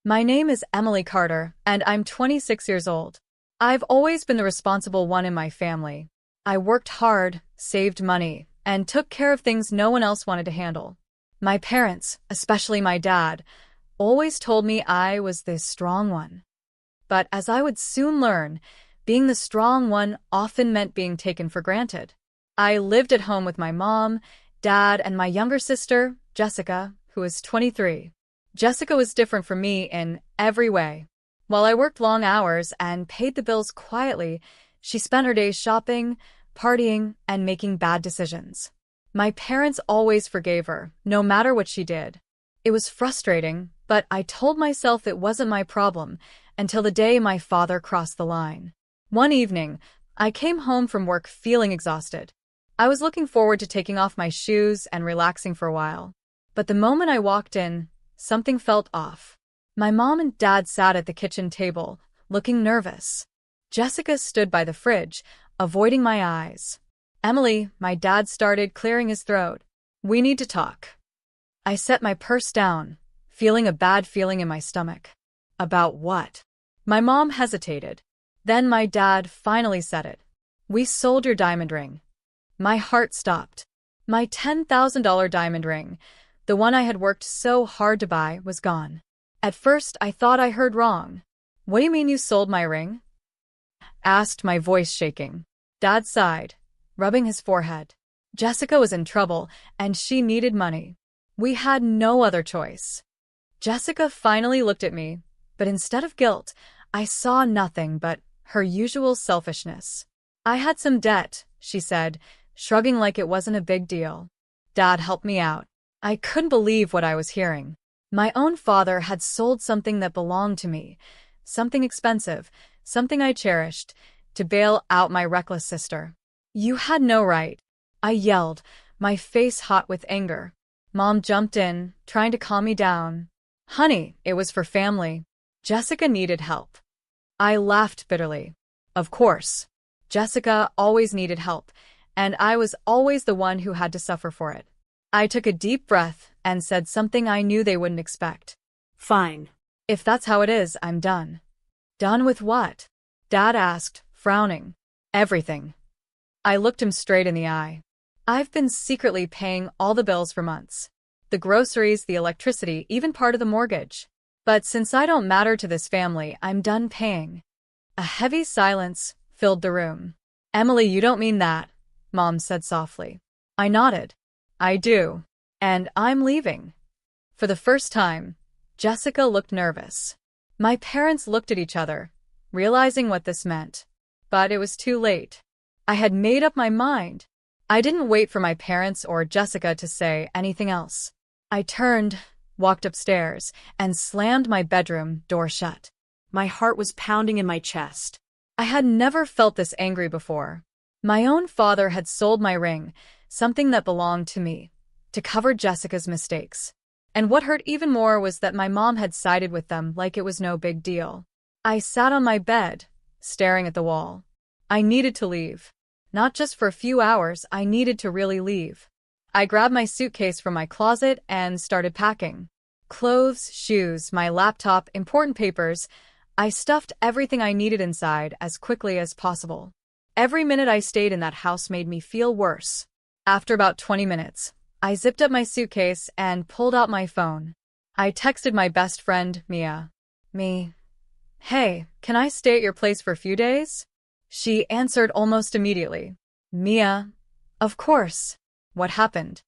My name is Emily Carter, and I'm 26 years old. I've always been the responsible one in my family. I worked hard, saved money, and took care of things no one else wanted to handle. My parents, especially my dad, always told me I was the strong one. But as I would soon learn, being the strong one often meant being taken for granted. I lived at home with my mom, dad, and my younger sister, Jessica, who is 23. Jessica was different from me in every way. While I worked long hours and paid the bills quietly, she spent her days shopping, partying, and making bad decisions. My parents always forgave her, no matter what she did. It was frustrating, but I told myself it wasn't my problem until the day my father crossed the line. One evening, I came home from work feeling exhausted. I was looking forward to taking off my shoes and relaxing for a while. But the moment I walked in, something felt off. My mom and dad sat at the kitchen table, looking nervous. Jessica stood by the fridge, avoiding my eyes. "Emily," my dad started, clearing his throat. "We need to talk." I set my purse down, feeling a bad feeling in my stomach. "About what?" My mom hesitated. Then my dad finally said it. "We sold your diamond ring." My heart stopped. My $10,000 diamond ring, the one I had worked so hard to buy, was gone. At first, I thought I heard wrong. "What do you mean you sold my ring?" asked, my voice shaking. Dad sighed, rubbing his forehead. Jessica was in trouble, and she needed money. We had no other choice. Jessica finally looked at me, but instead of guilt, I saw nothing but her usual selfishness. "I had some debt," she said, shrugging like it wasn't a big deal. Dad helped me out. I couldn't believe what I was hearing. My own father had sold something that belonged to me, something expensive, something I cherished, to bail out my reckless sister. "You had no right," I yelled, my face hot with anger. Mom jumped in, trying to calm me down. "Honey, it was for family. Jessica needed help." I laughed bitterly. Of course. Jessica always needed help, and I was always the one who had to suffer for it. I took a deep breath and said something I knew they wouldn't expect. "Fine. If that's how it is, I'm done." "Done with what?" Dad asked, frowning. "Everything." I looked him straight in the eye. "I've been secretly paying all the bills for months. The groceries, the electricity, even part of the mortgage. But since I don't matter to this family, I'm done paying." A heavy silence filled the room. "Emily, you don't mean that," Mom said softly. I nodded. "I do. And I'm leaving." For the first time, Jessica looked nervous. My parents looked at each other, realizing what this meant. But it was too late. I had made up my mind. I didn't wait for my parents or Jessica to say anything else. I turned, walked upstairs, and slammed my bedroom door shut. My heart was pounding in my chest. I had never felt this angry before. My own father had sold my ring, something that belonged to me, to cover Jessica's mistakes. And what hurt even more was that my mom had sided with them like it was no big deal. I sat on my bed, staring at the wall. I needed to leave. Not just for a few hours, I needed to really leave. I grabbed my suitcase from my closet and started packing. Clothes, shoes, my laptop, important papers. I stuffed everything I needed inside as quickly as possible. Every minute I stayed in that house made me feel worse. After about 20 minutes, I zipped up my suitcase and pulled out my phone. I texted my best friend, Mia. "Hey, can I stay at your place for a few days?" She answered almost immediately. "Mia, of course. What happened?"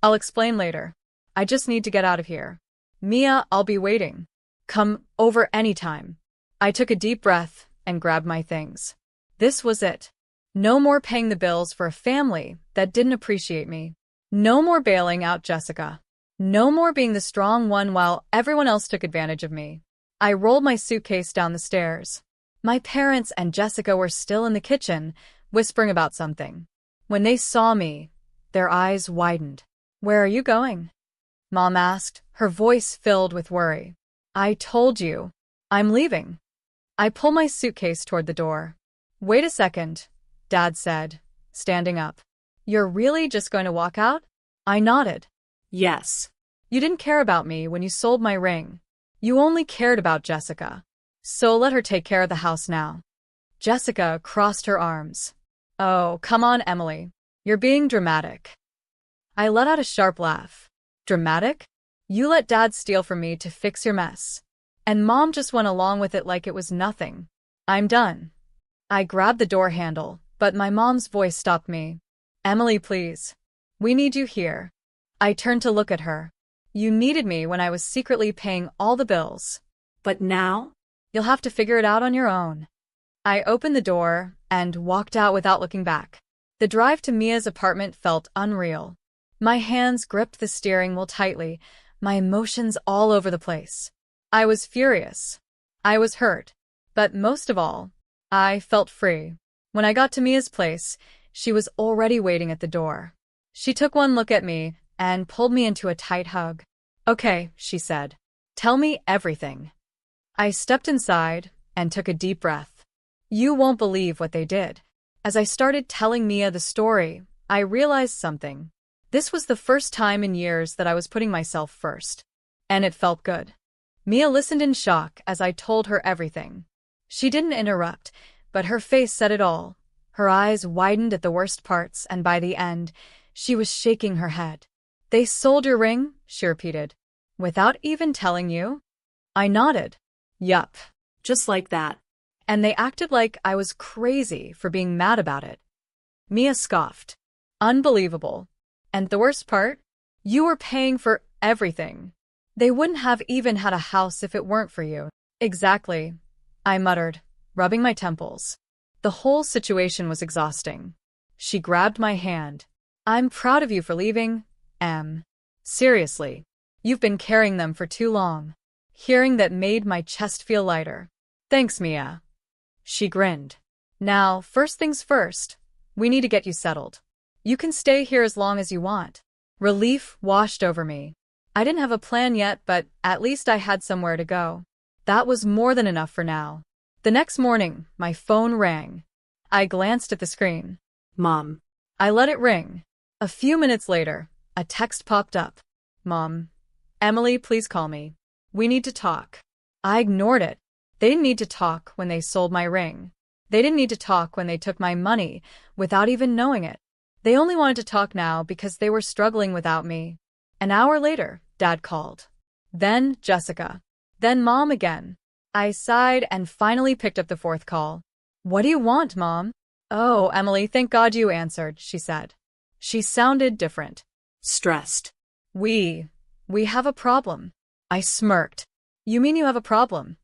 "I'll explain later. I just need to get out of here." "Mia, I'll be waiting. Come over anytime." I took a deep breath and grabbed my things. This was it. No more paying the bills for a family that didn't appreciate me. No more bailing out Jessica. No more being the strong one while everyone else took advantage of me. I rolled my suitcase down the stairs. My parents and Jessica were still in the kitchen, whispering about something. When they saw me, their eyes widened. "Where are you going?" Mom asked, her voice filled with worry. "I told you. I'm leaving." I pulled my suitcase toward the door. "Wait a second," Dad said, standing up. "You're really just going to walk out?" I nodded. "Yes. You didn't care about me when you sold my ring. You only cared about Jessica. So let her take care of the house now. Jessica crossed her arms. Oh, come on, Emily. You're being dramatic. I let out a sharp laugh. Dramatic? You let Dad steal from me to fix your mess. And Mom just went along with it like it was nothing. I'm done. I grabbed the door handle, but my mom's voice stopped me. Emily, please. We need you here. I turned to look at her. You needed me when I was secretly paying all the bills. But now? You'll have to figure it out on your own. I opened the door and walked out without looking back. The drive to Mia's apartment felt unreal. My hands gripped the steering wheel tightly, my emotions all over the place. I was furious. I was hurt. But most of all, I felt free. When I got to Mia's place, she was already waiting at the door. She took one look at me and pulled me into a tight hug. Okay, she said. Tell me everything. I stepped inside and took a deep breath. You won't believe what they did. As I started telling Mia the story, I realized something. This was the first time in years that I was putting myself first. And it felt good. Mia listened in shock as I told her everything. She didn't interrupt, but her face said it all. Her eyes widened at the worst parts, and by the end, she was shaking her head. They sold your ring? She repeated. Without even telling you? I nodded. Yup. Just like that. And they acted like I was crazy for being mad about it. Mia scoffed. Unbelievable. And the worst part? You were paying for everything. They wouldn't have even had a house if it weren't for you. Exactly, I muttered, rubbing my temples. The whole situation was exhausting. She grabbed my hand. I'm proud of you for leaving, Em. Seriously, you've been carrying them for too long. Hearing that made my chest feel lighter. Thanks, Mia. She grinned. Now, first things first, we need to get you settled. You can stay here as long as you want. Relief washed over me. I didn't have a plan yet, but at least I had somewhere to go. That was more than enough for now. The next morning, my phone rang. I glanced at the screen. Mom. I let it ring. A few minutes later, a text popped up. Mom. Emily, please call me. We need to talk. I ignored it. They didn't need to talk when they sold my ring. They didn't need to talk when they took my money without even knowing it. They only wanted to talk now because they were struggling without me. An hour later, Dad called. Then Jessica. Then Mom again. I sighed and finally picked up the fourth call. What do you want, Mom? Oh, Emily, thank God you answered, she said. She sounded different. Stressed. We have a problem. I smirked. You mean you have a problem?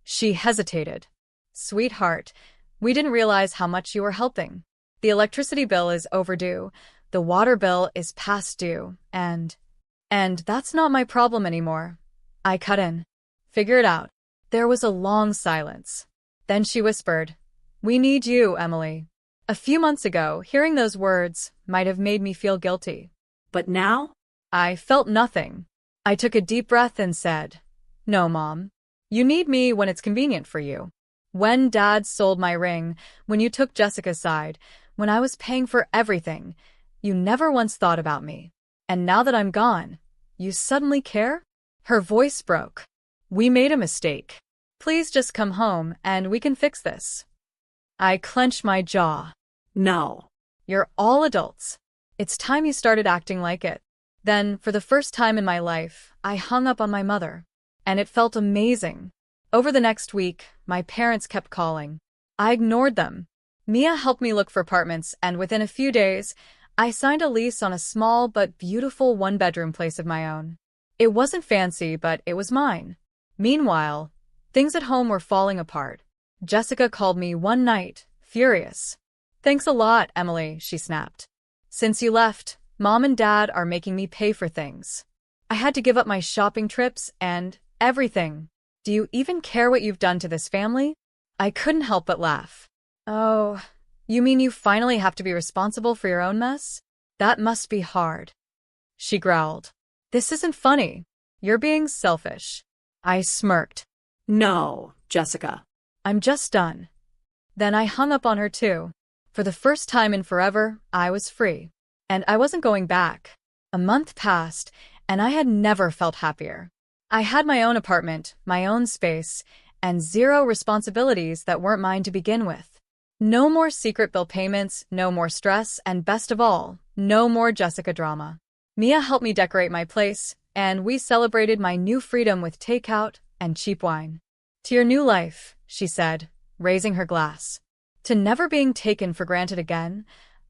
She hesitated. Sweetheart, we didn't realize how much you were helping. The electricity bill is overdue, the water bill is past due, and that's not my problem anymore. I cut in. Figure it out. There was a long silence. Then she whispered, We need you, Emily. A few months ago, hearing those words might have made me feel guilty. But now? I felt nothing. I took a deep breath and said, No, Mom. You need me when it's convenient for you. When Dad sold my ring, when you took Jessica's side, when I was paying for everything, you never once thought about me. And now that I'm gone, you suddenly care? Her voice broke. We made a mistake. Please just come home and we can fix this. I clenched my jaw. No. You're all adults. It's time you started acting like it. Then, for the first time in my life, I hung up on my mother. And it felt amazing. Over the next week, my parents kept calling. I ignored them. Mia helped me look for apartments, and within a few days, I signed a lease on a small but beautiful one-bedroom place of my own. It wasn't fancy, but it was mine. Meanwhile, things at home were falling apart. Jessica called me one night, furious. Thanks a lot, Emily, she snapped. Since you left, Mom and Dad are making me pay for things. I had to give up my shopping trips and everything. Do you even care what you've done to this family? I couldn't help but laugh. Oh, you mean you finally have to be responsible for your own mess? That must be hard. She growled. This isn't funny. You're being selfish. I smirked. No, Jessica. I'm just done. Then I hung up on her too. For the first time in forever, I was free. And I wasn't going back. A month passed, and I had never felt happier. I had my own apartment, my own space, and zero responsibilities that weren't mine to begin with. No more secret bill payments, no more stress, and best of all, no more Jessica drama. Mia helped me decorate my place, and we celebrated my new freedom with takeout and cheap wine. To your new life, she said, raising her glass. To never being taken for granted again,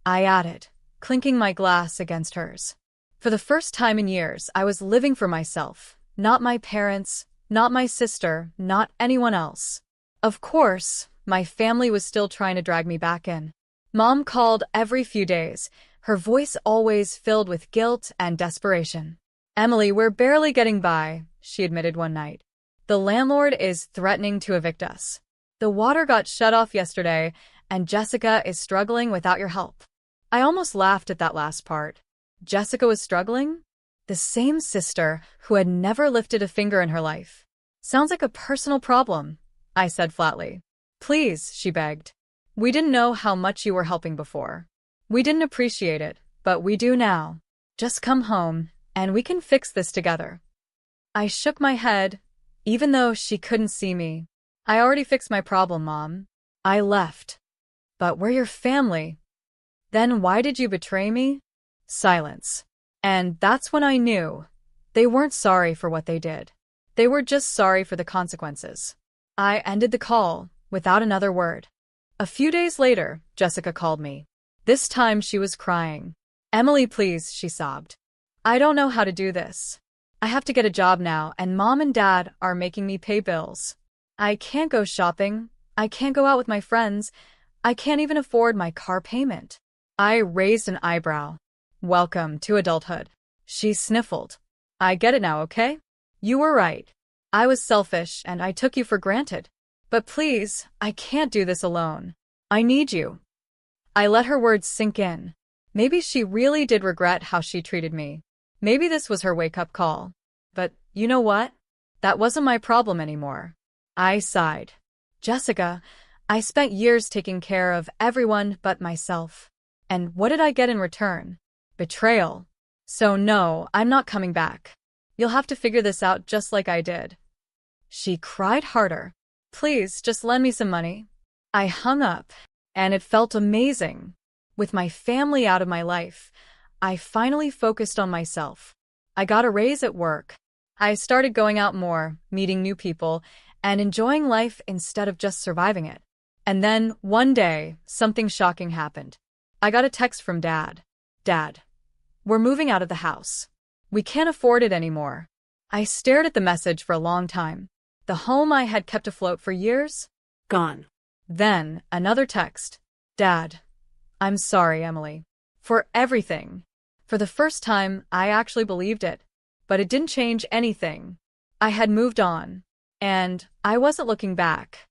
I added, clinking my glass against hers. For the first time in years, I was living for myself, not my parents, not my sister, not anyone else. Of course, my family was still trying to drag me back in. Mom called every few days, her voice always filled with guilt and desperation. Emily, we're barely getting by, she admitted one night. The landlord is threatening to evict us. The water got shut off yesterday, and Jessica is struggling without your help. I almost laughed at that last part. Jessica was struggling? The same sister who had never lifted a finger in her life. Sounds like a personal problem, I said flatly. Please, she begged. We didn't know how much you were helping before. We didn't appreciate it, but we do now. Just come home, and we can fix this together. I shook my head, even though she couldn't see me. I already fixed my problem, Mom. I left. But we're your family. Then why did you betray me? Silence. And that's when I knew. They weren't sorry for what they did. They were just sorry for the consequences. I ended the call, without another word. A few days later, Jessica called me. This time she was crying. Emily, please, she sobbed. I don't know how to do this. I have to get a job now, and Mom and Dad are making me pay bills. I can't go shopping. I can't go out with my friends. I can't even afford my car payment. I raised an eyebrow. Welcome to adulthood. She sniffled. I get it now, okay? You were right. I was selfish and I took you for granted. But please, I can't do this alone. I need you. I let her words sink in. Maybe she really did regret how she treated me. Maybe this was her wake-up call. But you know what? That wasn't my problem anymore. I sighed. Jessica, I spent years taking care of everyone but myself. And what did I get in return? Betrayal. So no, I'm not coming back. You'll have to figure this out just like I did. She cried harder. Please, just lend me some money. I hung up, and it felt amazing. With my family out of my life, I finally focused on myself. I got a raise at work. I started going out more, meeting new people, and enjoying life instead of just surviving it. And then, one day, something shocking happened. I got a text from Dad. Dad, we're moving out of the house. We can't afford it anymore. I stared at the message for a long time. The home I had kept afloat for years? Gone. Then, another text. Dad, I'm sorry, Emily. For everything. For the first time, I actually believed it. But it didn't change anything. I had moved on. And I wasn't looking back.